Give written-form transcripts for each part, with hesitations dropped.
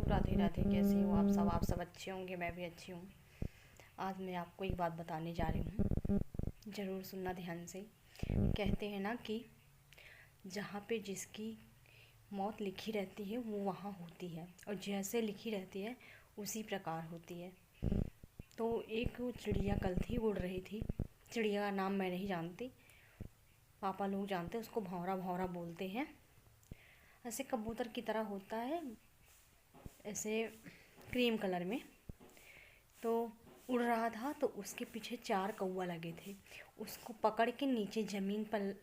राधे राधे। कैसे हो आप सब अच्छे होंगे, मैं भी अच्छी हूँ। आज मैं आपको एक बात बताने जा रही हूँ, ज़रूर सुनना ध्यान से। कहते हैं ना कि जहाँ पे जिसकी मौत लिखी रहती है वो वहाँ होती है, और जैसे लिखी रहती है उसी प्रकार होती है। तो एक चिड़िया कल थी, उड़ रही थी। चिड़िया का नाम मैं नहीं जानती, पापा लोग जानते हैं। उसको भौरा भौरा बोलते हैं। ऐसे कबूतर की तरह होता है, ऐसे क्रीम कलर में। तो उड़ रहा था, तो उसके पीछे 4 कौवा लगे थे। उसको पकड़ के नीचे ज़मीन पर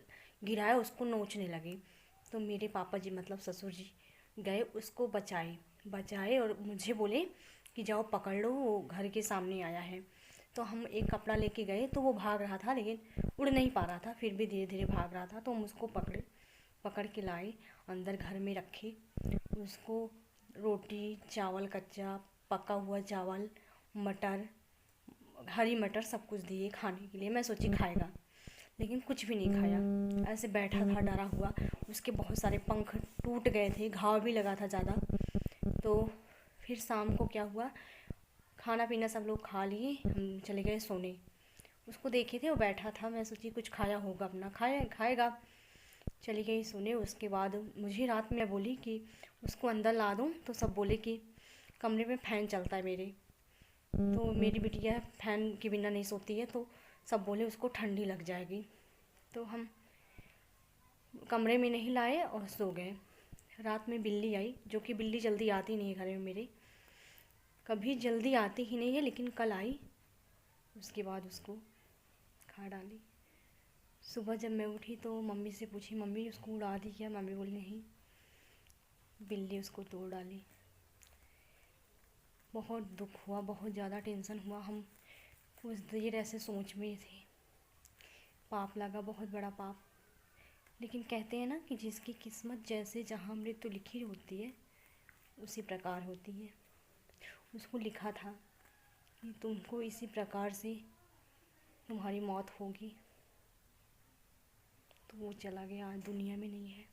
गिराए, उसको नोचने लगे। तो मेरे पापा जी, मतलब ससुर जी, गए उसको बचाए बचाए और मुझे बोले कि जाओ पकड़ लो, वो घर के सामने आया है। तो हम एक कपड़ा लेके गए, तो वो भाग रहा था लेकिन उड़ नहीं पा रहा था, फिर भी धीरे धीरे भाग रहा था। तो हम उसको पकड़ के लाए, अंदर घर में रखे। उसको रोटी चावल, कच्चा पका हुआ चावल, मटर, हरी मटर सब कुछ दिए खाने के लिए। मैं सोची खाएगा, लेकिन कुछ भी नहीं खाया। ऐसे बैठा था डरा हुआ। उसके बहुत सारे पंख टूट गए थे, घाव भी लगा था ज़्यादा। तो फिर शाम को क्या हुआ, खाना पीना सब लोग खा लिए, हम चले गए सोने। उसको देखे थे वो बैठा था, मैं सोची कुछ खाया होगा, अपना खाएगा। चली गई सोने। उसके बाद मुझे रात में बोली कि उसको अंदर ला दूँ, तो सब बोले कि कमरे में फ़ैन चलता है मेरे। तो मेरी बिटिया फ़ैन के बिना नहीं सोती है, तो सब बोले उसको ठंडी लग जाएगी। तो हम कमरे में नहीं लाए और सो गए। रात में बिल्ली आई, जो कि बिल्ली जल्दी आती नहीं है घर में मेरे, कभी जल्दी आती ही नहीं है, लेकिन कल आई। उसके बाद उसको खा डाली। सुबह जब मैं उठी तो मम्मी से पूछी, मम्मी उसको उड़ा दी क्या? मम्मी बोली नहीं, बिल्ली उसको तोड़ डाली। बहुत दुख हुआ, बहुत ज़्यादा टेंशन हुआ। हम कुछ देर ऐसे सोच में थे, पाप लगा, बहुत बड़ा पाप। लेकिन कहते हैं ना कि जिसकी किस्मत जैसे जहाँ मृत्यु लिखी होती है उसी प्रकार होती है। उसको लिखा था कि तुमको इसी प्रकार से तुम्हारी मौत होगी। तो वो चला गया, आज दुनिया में नहीं है।